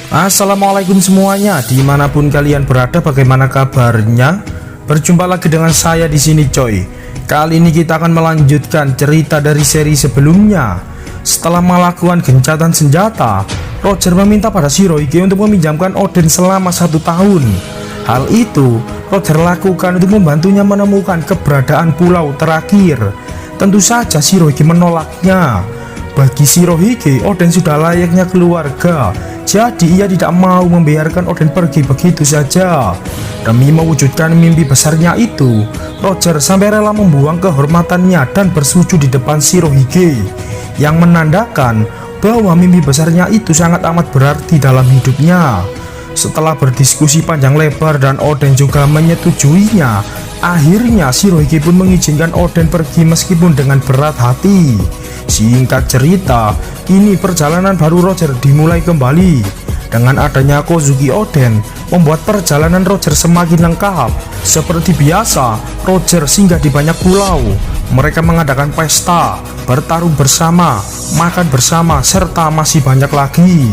Assalamualaikum semuanya, dimanapun kalian berada, bagaimana kabarnya? Berjumpa lagi dengan saya di sini, coy. Kali ini kita akan melanjutkan cerita dari seri sebelumnya. Setelah melakukan gencatan senjata, Roger meminta pada Shirohige untuk meminjamkan Oden selama 1 tahun. Hal itu Roger lakukan untuk membantunya menemukan keberadaan pulau terakhir. Tentu saja Shirohige menolaknya. Bagi Shirohige, Oden sudah layaknya keluarga. Jadi ia tidak mau membiarkan Oden pergi begitu saja. Demi mewujudkan mimpi besarnya itu, Roger sampai rela membuang kehormatannya dan bersujud di depan Shirohige, yang menandakan bahwa mimpi besarnya itu sangat amat berarti dalam hidupnya. Setelah berdiskusi panjang lebar dan Oden juga menyetujuinya, akhirnya Shirohige pun mengizinkan Oden pergi meskipun dengan berat hati. Singkat cerita, kini perjalanan baru Roger dimulai kembali. Dengan adanya Kozuki Oden, membuat perjalanan Roger semakin lengkap. Seperti biasa, Roger singgah di banyak pulau. Mereka mengadakan pesta, bertarung bersama, makan bersama, serta masih banyak lagi.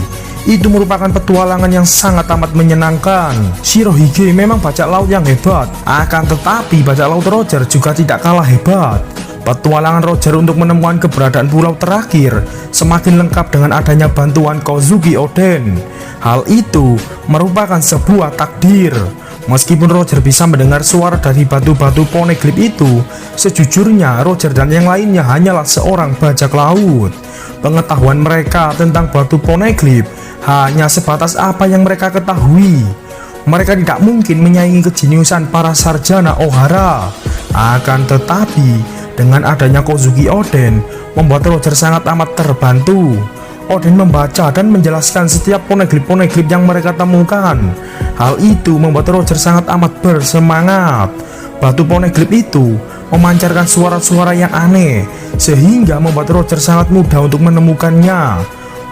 Itu merupakan petualangan yang sangat amat menyenangkan. Shirohige memang bajak laut yang hebat, akan tetapi bajak laut Roger juga tidak kalah hebat. Petualangan Roger untuk menemukan keberadaan pulau terakhir semakin lengkap dengan adanya bantuan Kozuki Oden. Hal itu merupakan sebuah takdir. Meskipun Roger bisa mendengar suara dari batu-batu poneglyph itu, sejujurnya Roger dan yang lainnya hanyalah seorang bajak laut. Pengetahuan mereka tentang batu poneglyph hanya sebatas apa yang mereka ketahui. Mereka tidak mungkin menyaingi kejeniusan para sarjana Ohara. Akan tetapi, dengan adanya Kozuki Oden, membuat Roger sangat amat terbantu. Oden membaca dan menjelaskan setiap poneglyph yang mereka temukan. Hal itu membuat Roger sangat amat bersemangat. Batu poneglyph itu memancarkan suara-suara yang aneh, sehingga membuat Roger sangat mudah untuk menemukannya.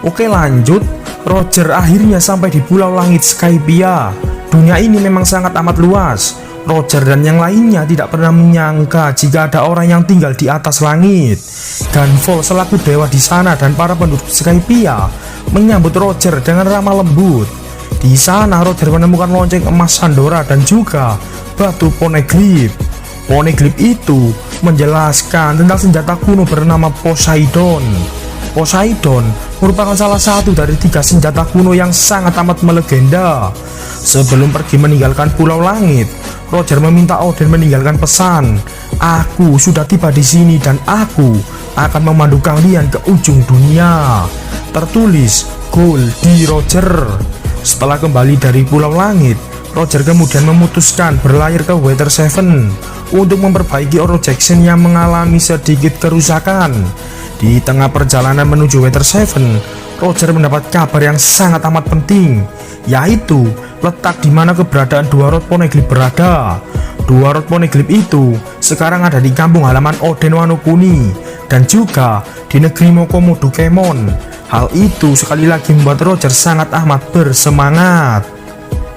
Oke, lanjut. Roger akhirnya sampai di Pulau Langit Skypiea. Dunia ini memang sangat amat luas. Roger dan yang lainnya tidak pernah menyangka jika ada orang yang tinggal di atas langit. Gunvoll selaku dewa di sana dan para penduduk Skypiea menyambut Roger dengan ramah lembut. Di sana Roger menemukan lonceng emas Sandora dan juga batu poneglyph. Poneglyph itu menjelaskan tentang senjata kuno bernama Poseidon. Poseidon merupakan salah satu dari 3 senjata kuno yang sangat amat melegenda. Sebelum pergi meninggalkan Pulau Langit, Roger meminta Oden meninggalkan pesan. Aku sudah tiba di sini dan aku akan memandu kalian ke ujung dunia. Tertulis Goldie Roger. Setelah kembali dari Pulau Langit, Roger kemudian memutuskan berlayar ke Water Seven untuk memperbaiki Oro Jackson yang mengalami sedikit kerusakan. Di tengah perjalanan menuju Water Seven, Roger mendapat kabar yang sangat amat penting, yaitu letak di mana keberadaan dua Rod Poneglyph berada. Dua Rod Poneglyph itu sekarang ada di kampung halaman Oden Wano Kuni dan juga di negeri Mokomodo Kemon. Hal itu sekali lagi membuat Roger sangat amat bersemangat.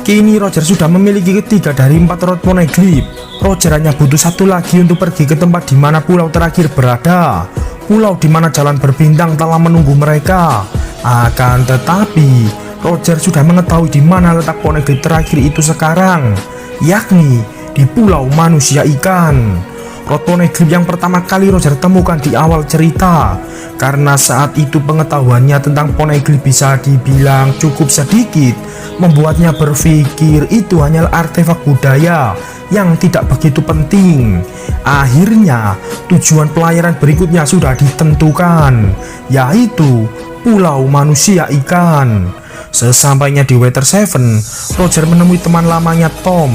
Kini Roger sudah memiliki 3 dari 4 Rod Poneglyph. Roger hanya butuh 1 lagi untuk pergi ke tempat di mana pulau terakhir berada. Pulau di mana jalan berbintang telah menunggu mereka. Akan tetapi, Roger sudah mengetahui di mana letak poneglyph terakhir itu sekarang, yakni di Pulau Manusia Ikan. Rod poneglyph yang pertama kali Roger temukan di awal cerita, karena saat itu pengetahuannya tentang poneglyph bisa dibilang cukup sedikit, membuatnya berpikir itu hanyalah artefak budaya yang tidak begitu penting. Akhirnya tujuan pelayaran berikutnya sudah ditentukan, yaitu Pulau Manusia Ikan. Sesampainya di Water Seven, Roger menemui teman lamanya Tom.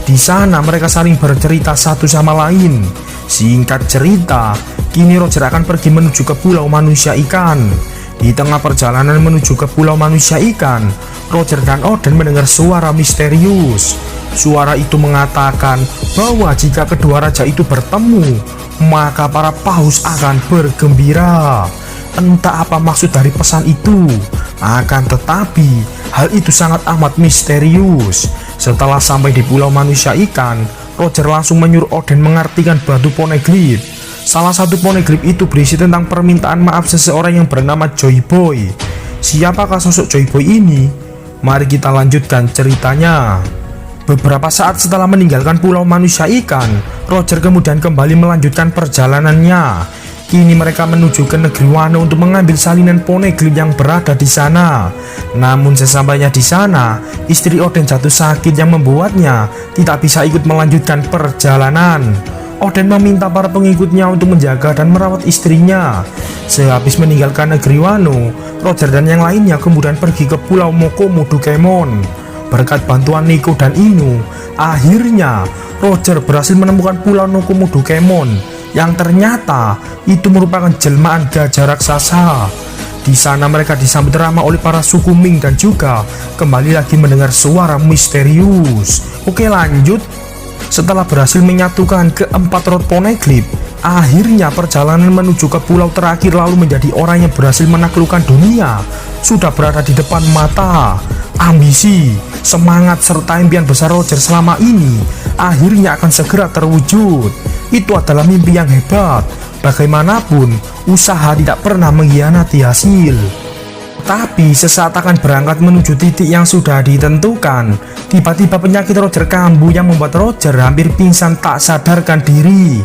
Di sana mereka saling bercerita satu sama lain. Singkat cerita, kini Roger akan pergi menuju ke Pulau Manusia Ikan. Di tengah perjalanan menuju ke Pulau Manusia Ikan, Roger dan Oden mendengar suara misterius. Suara itu mengatakan bahwa jika kedua raja itu bertemu, maka para paus akan bergembira. Entah apa maksud dari pesan itu, akan tetapi Hal itu sangat amat misterius. Setelah sampai di pulau manusia ikan, Roger langsung menyuruh Oden mengartikan batu poneglyph. Salah satu poneglyph itu berisi tentang permintaan maaf seseorang yang bernama Joy Boy. Siapakah sosok Joy Boy ini? Mari kita lanjutkan ceritanya. Beberapa saat setelah meninggalkan pulau manusia ikan, Roger kemudian kembali melanjutkan perjalanannya. Kini mereka menuju ke negeri Wano untuk mengambil salinan poneglyph yang berada di sana. Namun sesampainya di sana, istri Oden jatuh sakit yang membuatnya tidak bisa ikut melanjutkan perjalanan. Oden meminta para pengikutnya untuk menjaga dan merawat istrinya. Sehabis meninggalkan negeri Wano, Roger dan yang lainnya kemudian pergi ke pulau Mokomo Dokemon. Berkat bantuan Nico dan Inu, akhirnya Roger berhasil menemukan pulau Mokomo Dokemon yang ternyata itu merupakan jelmaan gajah raksasa. Di sana mereka disambut ramah oleh para suku Ming dan juga kembali lagi mendengar suara misterius. Oke, lanjut. Setelah berhasil menyatukan keempat rod poneglyph, akhirnya perjalanan menuju ke pulau terakhir lalu menjadi orang yang berhasil menaklukkan dunia sudah berada di depan mata. Ambisi, semangat, serta impian besar Roger selama ini akhirnya akan segera terwujud. Itu adalah mimpi yang hebat. Bagaimanapun, usaha tidak pernah mengkhianati hasil. Tapi sesaat akan berangkat menuju titik yang sudah ditentukan, tiba-tiba penyakit Roger kambuh yang membuat Roger hampir pingsan tak sadarkan diri.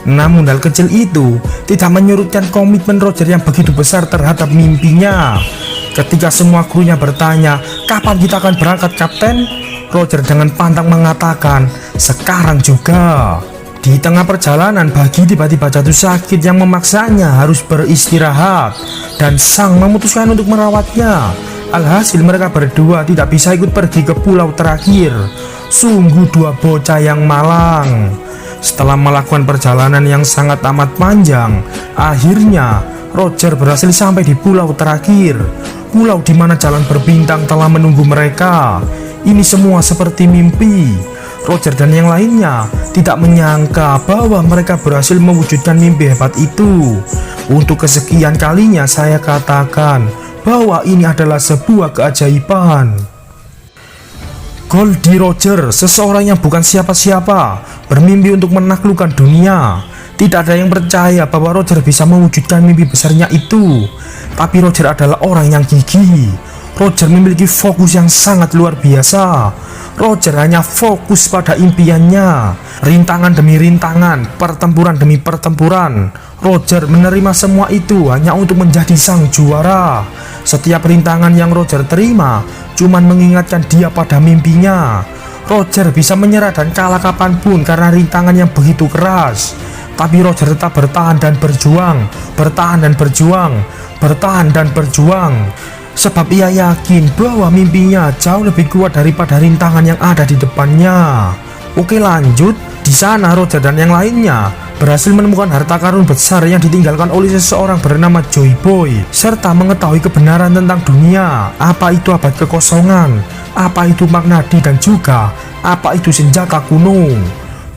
Namun hal kecil itu tidak menyurutkan komitmen Roger yang begitu besar terhadap mimpinya. Ketika semua krunya bertanya, "Kapan kita akan berangkat, Kapten?" Roger dengan pantang mengatakan, "Sekarang juga." Di tengah perjalanan, Bagi tiba-tiba jatuh sakit yang memaksanya harus beristirahat, dan Sang memutuskan untuk merawatnya. Alhasil mereka berdua tidak bisa ikut pergi ke pulau terakhir. Sungguh dua bocah yang malang. Setelah melakukan perjalanan yang sangat amat panjang, akhirnya Roger berhasil sampai di pulau terakhir. Pulau di mana jalan berbintang telah menunggu mereka. Ini semua seperti mimpi. Roger dan yang lainnya tidak menyangka bahwa mereka berhasil mewujudkan mimpi hebat itu. Untuk kesekian kalinya saya katakan bahwa ini adalah sebuah keajaiban. Goldie Roger, seseorang yang bukan siapa-siapa, bermimpi untuk menaklukkan dunia. Tidak ada yang percaya bahwa Roger bisa mewujudkan mimpi besarnya itu. Tapi Roger adalah orang yang gigih. Roger memiliki fokus yang sangat luar biasa. Roger hanya fokus pada impiannya. Rintangan demi rintangan, pertempuran demi pertempuran, Roger menerima semua itu hanya untuk menjadi sang juara. Setiap rintangan yang Roger terima cuman mengingatkan dia pada mimpinya. Roger bisa menyerah dan kalah kapanpun karena rintangan yang begitu keras. Tapi Roger tetap bertahan dan berjuang, bertahan dan berjuang, bertahan dan berjuang. Sebab ia yakin bahwa mimpinya jauh lebih kuat daripada rintangan yang ada di depannya. Oke, lanjut. Di sana Roger dan yang lainnya berhasil menemukan harta karun besar yang ditinggalkan oleh seseorang bernama Joy Boy, serta mengetahui kebenaran tentang dunia. Apa itu abad kekosongan, apa itu Magnadi, dan juga apa itu senjata kuno.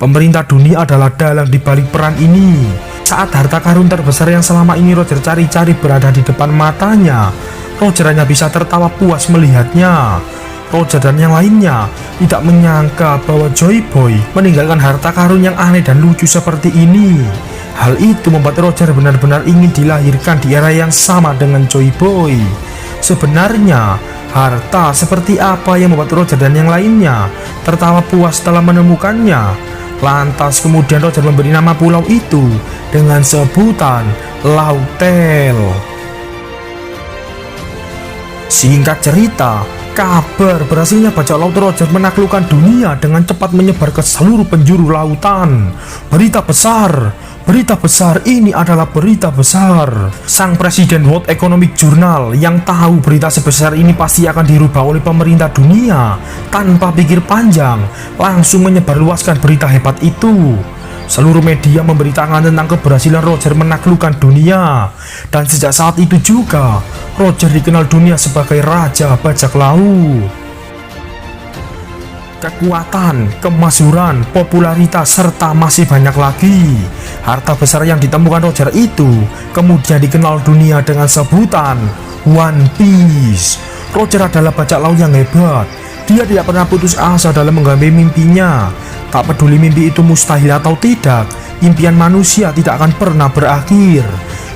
Pemerintah dunia adalah dalang di balik peran ini. Saat harta karun terbesar yang selama ini Roger cari-cari berada di depan matanya, Roger hanya bisa tertawa puas melihatnya. Roger dan yang lainnya tidak menyangka bahwa Joy Boy meninggalkan harta karun yang aneh dan lucu seperti ini. Hal itu membuat Roger benar-benar ingin dilahirkan di era yang sama dengan Joy Boy. Sebenarnya, harta seperti apa yang membuat Roger dan yang lainnya tertawa puas setelah menemukannya? Lantas kemudian Roger memberi nama pulau itu dengan sebutan Lautel. Singkat cerita, kabar berhasilnya bajak laut Roger menaklukkan dunia dengan cepat menyebar ke seluruh penjuru lautan. Berita besar, ini adalah berita besar. Sang presiden World Economic Journal yang tahu berita sebesar ini pasti akan dirubah oleh pemerintah dunia, tanpa pikir panjang langsung menyebarluaskan berita hebat itu. Seluruh media memberitakan tentang keberhasilan Roger menaklukkan dunia. Dan sejak saat itu juga Roger dikenal dunia sebagai Raja Bajak Laut. Kekuatan, kemasyhuran, popularitas, serta masih banyak lagi. Harta besar yang ditemukan Roger itu kemudian dikenal dunia dengan sebutan One Piece. Roger adalah bajak laut yang hebat. Dia tidak pernah putus asa dalam menggapai mimpinya. Tak peduli mimpi itu mustahil atau tidak, impian manusia tidak akan pernah berakhir.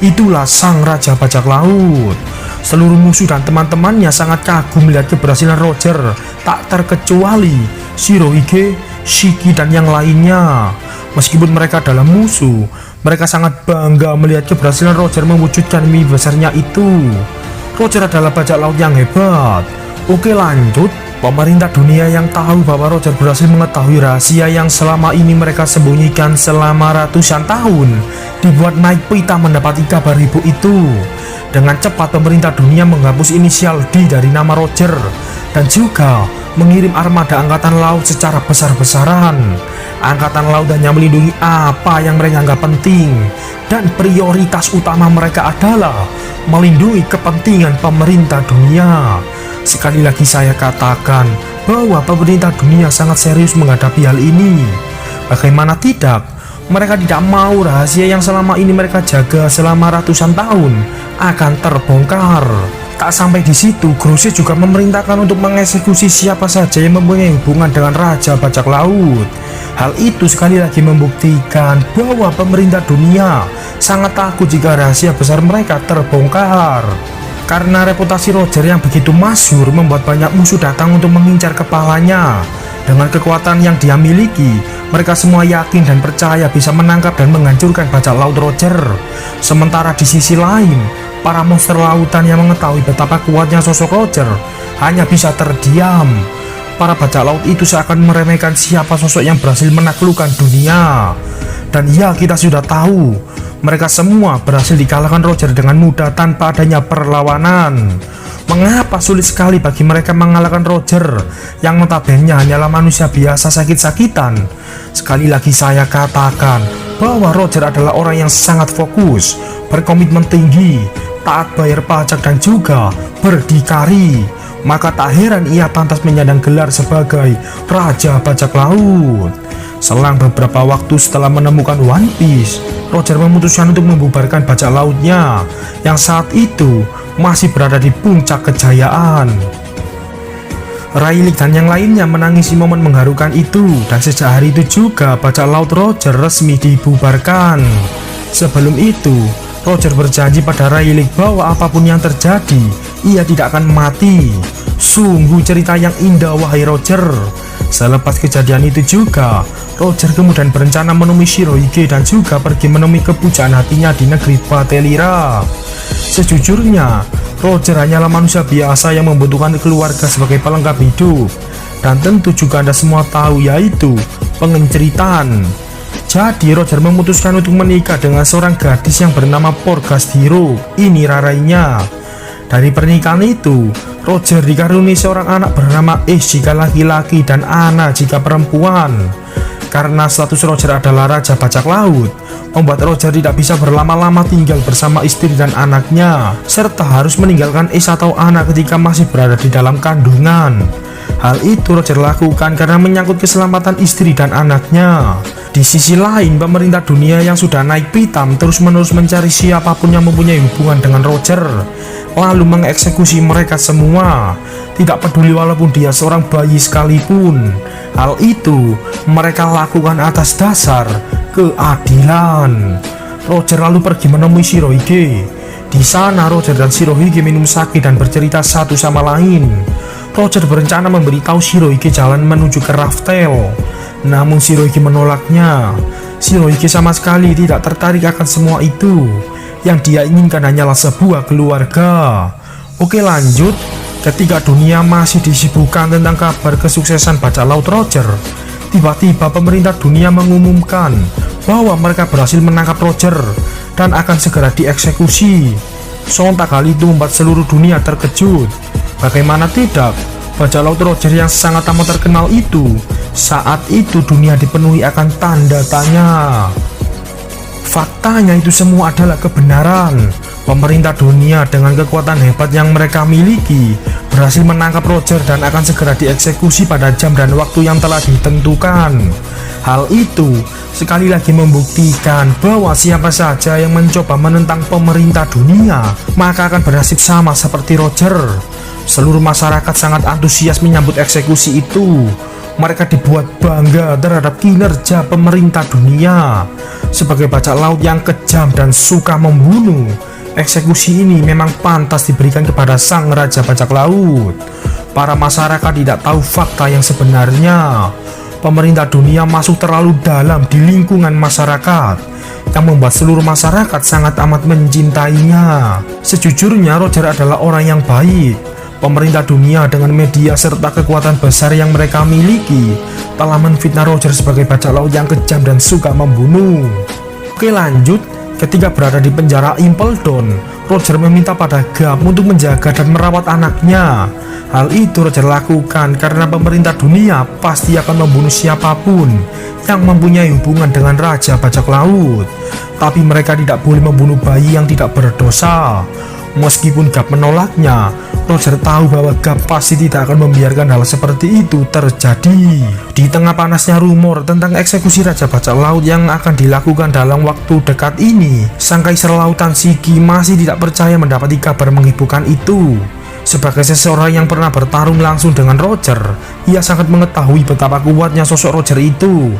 Itulah sang raja bajak laut. Seluruh musuh dan teman-temannya sangat kagum melihat keberhasilan Roger, tak terkecuali Shirohige, Shiki, dan yang lainnya. Meskipun mereka adalah musuh, mereka sangat bangga melihat keberhasilan Roger mewujudkan mimpi besarnya itu. Roger adalah bajak laut yang hebat. Oke, lanjut. Pemerintah dunia yang tahu bahwa Roger berhasil mengetahui rahasia yang selama ini mereka sembunyikan selama ratusan tahun, dibuat naik pita mendapati kabar ibu itu. Dengan cepat pemerintah dunia menghapus inisial D dari nama Roger dan juga mengirim armada angkatan laut secara besar-besaran. Angkatan laut hanya melindungi apa yang mereka anggap penting, dan prioritas utama mereka adalah melindungi kepentingan pemerintah dunia. Sekali lagi saya katakan bahwa pemerintah dunia sangat serius menghadapi hal ini. Bagaimana tidak, mereka tidak mau rahasia yang selama ini mereka jaga selama ratusan tahun akan terbongkar. Tak sampai di situ, Grosse juga memerintahkan untuk mengeksekusi siapa saja yang mempunyai hubungan dengan Raja Bajak Laut. Hal itu sekali lagi membuktikan bahwa pemerintah dunia sangat takut jika rahasia besar mereka terbongkar. Karena reputasi Roger yang begitu masyhur membuat banyak musuh datang untuk mengincar kepalanya. Dengan kekuatan yang dia miliki, mereka semua yakin dan percaya bisa menangkap dan menghancurkan bajak laut Roger. Sementara di sisi lain, para monster lautan yang mengetahui betapa kuatnya sosok Roger hanya bisa terdiam. Para bajak laut itu seakan meremehkan siapa sosok yang berhasil menaklukkan dunia. Dan ya, kita sudah tahu, mereka semua berhasil dikalahkan Roger dengan mudah tanpa adanya perlawanan. Mengapa sulit sekali bagi mereka mengalahkan Roger yang notabene hanyalah manusia biasa sakit-sakitan? Sekali lagi saya katakan bahwa Roger adalah orang yang sangat fokus, berkomitmen tinggi, taat bayar pajak, dan juga berdikari. Maka tak heran ia pantas menyandang gelar sebagai Raja Bajak Laut. Selang beberapa waktu setelah menemukan One Piece, Roger memutuskan untuk membubarkan bajak lautnya yang saat itu masih berada di puncak kejayaan. Rayleigh dan yang lainnya menangisi momen mengharukan itu, dan sejak hari itu juga bajak laut Roger resmi dibubarkan. Sebelum itu, Roger berjanji pada Rayleigh bahwa apapun yang terjadi, ia tidak akan mati. Sungguh cerita yang indah, wahai Roger. Selepas kejadian itu juga, Roger kemudian berencana menemui Shirohige dan juga pergi menemui kepujaan hatinya di negeri Patelira. Sejujurnya, Roger hanyalah manusia biasa yang membutuhkan keluarga sebagai pelengkap hidup. Dan tentu juga Anda semua tahu, yaitu pengenceritaan. Jadi Roger memutuskan untuk menikah dengan seorang gadis yang bernama Porghast Hero. Ini rarainya. Dari pernikahan itu, Roger dikaruniai seorang anak bernama Ace jika laki-laki dan Anna jika perempuan. Karena status Roger adalah Raja Bajak Laut, membuat Roger tidak bisa berlama-lama tinggal bersama istri dan anaknya, serta harus meninggalkan Ace atau Anna ketika masih berada di dalam kandungan. Hal itu Roger lakukan karena menyangkut keselamatan istri dan anaknya. Di sisi lain, pemerintah dunia yang sudah naik pitam terus-menerus mencari siapapun yang mempunyai hubungan dengan Roger, lalu mengeksekusi mereka semua, tidak peduli walaupun dia seorang bayi sekalipun. Hal itu mereka lakukan atas dasar keadilan. Roger lalu pergi menemui Shirohige. Di sana Roger dan Shirohige minum sake dan bercerita satu sama lain. Roger berencana memberitahu Shirohige jalan menuju ke Raftel, namun Shirohige menolaknya. Shirohige sama sekali tidak tertarik akan semua itu. Yang dia inginkan hanyalah sebuah keluarga. Oke, lanjut. Ketika dunia masih disibukkan tentang kabar kesuksesan bajak laut Roger, tiba-tiba pemerintah dunia mengumumkan bahwa mereka berhasil menangkap Roger dan akan segera dieksekusi. Sontak hal itu membuat seluruh dunia terkejut. Bagaimana tidak, bajak laut Roger yang sangat amat terkenal itu, saat itu dunia dipenuhi akan tanda tanya. Faktanya itu semua adalah kebenaran. Pemerintah dunia dengan kekuatan hebat yang mereka miliki berhasil menangkap Roger dan akan segera dieksekusi pada jam dan waktu yang telah ditentukan. Hal itu sekali lagi membuktikan bahwa siapa saja yang mencoba menentang pemerintah dunia maka akan bernasib sama seperti Roger. Seluruh masyarakat sangat antusias menyambut eksekusi itu. Mereka dibuat bangga terhadap kinerja pemerintah dunia. Sebagai bajak laut yang kejam dan suka membunuh, eksekusi ini memang pantas diberikan kepada sang raja bajak laut. Para masyarakat tidak tahu fakta yang sebenarnya. Pemerintah dunia masuk terlalu dalam di lingkungan masyarakat, yang membuat seluruh masyarakat sangat amat mencintainya. Sejujurnya Roger adalah orang yang baik. Pemerintah dunia dengan media serta kekuatan besar yang mereka miliki telah menfitnah Roger sebagai bajak laut yang kejam dan suka membunuh. Oke, lanjut. Ketika berada di penjara Impledon, Roger meminta pada Gap untuk menjaga dan merawat anaknya. Hal itu Roger lakukan karena pemerintah dunia pasti akan membunuh siapapun yang mempunyai hubungan dengan raja bajak laut. Tapi mereka tidak boleh membunuh bayi yang tidak berdosa. Meskipun Gap menolaknya, Roger tahu bahwa Gap pasti tidak akan membiarkan hal seperti itu terjadi. Di tengah panasnya rumor tentang eksekusi raja bajak laut yang akan dilakukan dalam waktu dekat ini, sang kaisar lautan Shiki masih tidak percaya mendapati kabar menghiburkan itu. Sebagai seseorang yang pernah bertarung langsung dengan Roger, ia sangat mengetahui betapa kuatnya sosok Roger itu.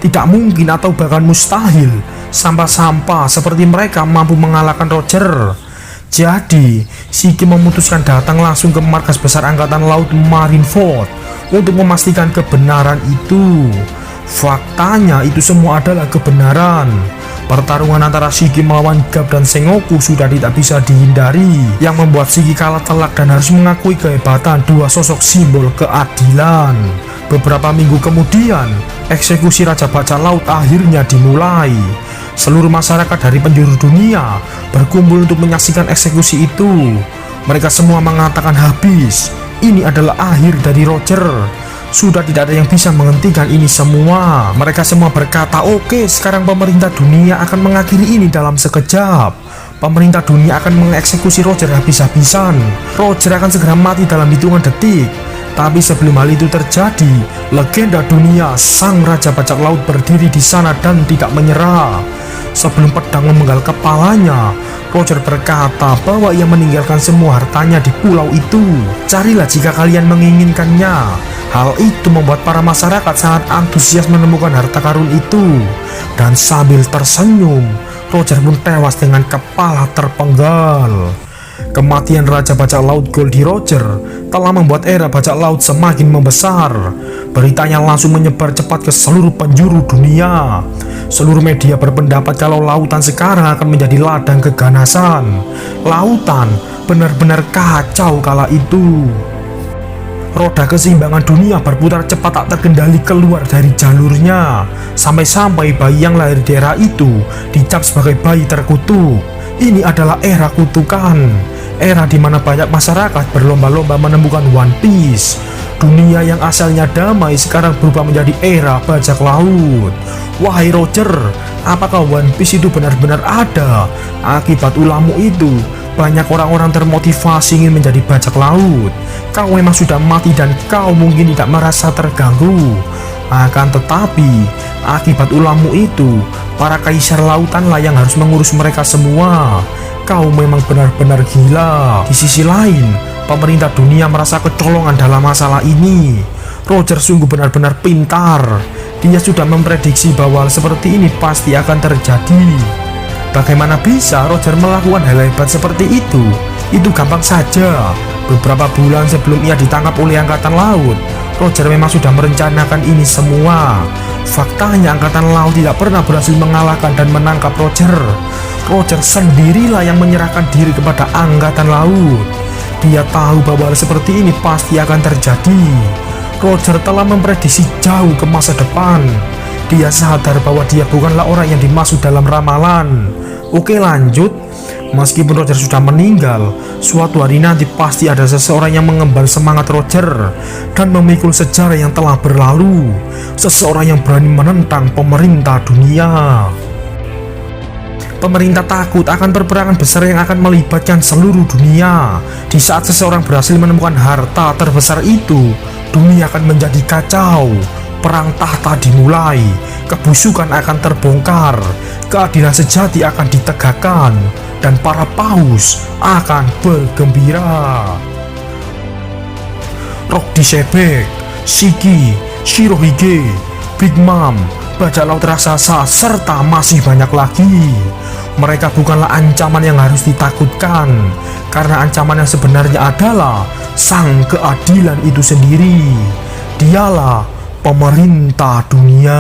Tidak mungkin atau bahkan mustahil sampah-sampah seperti mereka mampu mengalahkan Roger. Jadi, Shiki memutuskan datang langsung ke markas besar Angkatan Laut Marineford untuk memastikan kebenaran itu. Faktanya itu semua adalah kebenaran. Pertarungan antara Shiki melawan Gap dan Sengoku sudah tidak bisa dihindari, yang membuat Shiki kalah telak dan harus mengakui kehebatan dua sosok simbol keadilan. Beberapa minggu kemudian, eksekusi Raja Bajak Laut akhirnya dimulai. Seluruh masyarakat dari penjuru dunia berkumpul untuk menyaksikan eksekusi itu. Mereka semua mengatakan habis. Ini adalah akhir dari Roger. Sudah tidak ada yang bisa menghentikan ini semua. Mereka semua berkata, oke, sekarang pemerintah dunia akan mengakhiri ini dalam sekejap. Pemerintah dunia akan mengeksekusi Roger habis-habisan. Roger akan segera mati dalam hitungan detik. Tapi sebelum hal itu terjadi, legenda dunia sang Raja Bajak Laut berdiri di sana dan tidak menyerah. Sebelum pedang memenggal kepalanya, Roger berkata bahwa ia meninggalkan semua hartanya di pulau itu. Carilah jika kalian menginginkannya. Hal itu membuat para masyarakat sangat antusias menemukan harta karun itu. Dan sambil tersenyum, Roger pun tewas dengan kepala terpenggal. Kematian Raja Bajak Laut Goldie Roger telah membuat era bajak laut semakin membesar. Beritanya langsung menyebar cepat ke seluruh penjuru dunia. Seluruh media berpendapat kalau lautan sekarang akan menjadi ladang keganasan. Lautan benar-benar kacau kala itu. Roda keseimbangan dunia berputar cepat tak terkendali keluar dari jalurnya. Sampai-sampai bayi yang lahir di era itu dicap sebagai bayi terkutuk. Ini adalah era kutukan. Era di mana banyak masyarakat berlomba-lomba menemukan One Piece. Dunia yang asalnya damai sekarang berubah menjadi era bajak laut. Wahai Roger, apakah One Piece itu benar-benar ada? Akibat ulahmu itu, banyak orang-orang termotivasi ingin menjadi bajak laut. Kau memang sudah mati dan kau mungkin tidak merasa terganggu. Akan tetapi, akibat ulahmu itu, para kaisar lautanlah yang harus mengurus mereka semua. Kau memang benar-benar gila. Di sisi lain, pemerintah dunia merasa kecolongan dalam masalah ini. Roger sungguh benar-benar pintar. Dia sudah memprediksi bahwa hal seperti ini pasti akan terjadi. Bagaimana bisa Roger melakukan hal hebat seperti itu? Itu gampang saja. Beberapa bulan sebelum ia ditangkap oleh Angkatan Laut, Roger memang sudah merencanakan ini semua. Faktanya Angkatan Laut tidak pernah berhasil mengalahkan dan menangkap Roger. Roger sendirilah yang menyerahkan diri kepada Angkatan Laut. Dia tahu bahwa hal seperti ini pasti akan terjadi. Roger telah memprediksi jauh ke masa depan. Dia sadar bahwa dia bukanlah orang yang dimaksud dalam ramalan. Oke, lanjut. Meskipun Roger sudah meninggal, suatu hari nanti pasti ada seseorang yang mengemban semangat Roger dan memikul sejarah yang telah berlalu. Seseorang yang berani menentang pemerintah dunia. Pemerintah takut akan peperangan besar yang akan melibatkan seluruh dunia. Di saat seseorang berhasil menemukan harta terbesar itu, dunia akan menjadi kacau. Perang tahta dimulai, kebusukan akan terbongkar, keadilan sejati akan ditegakkan, dan para paus akan bergembira. Rock Disebek, Shiki, Shirohige, Big Mom, bajak laut raksasa, serta masih banyak lagi. Mereka bukanlah ancaman yang harus ditakutkan, karena ancaman yang sebenarnya adalah sang keadilan itu sendiri. Dialah pemerintah dunia.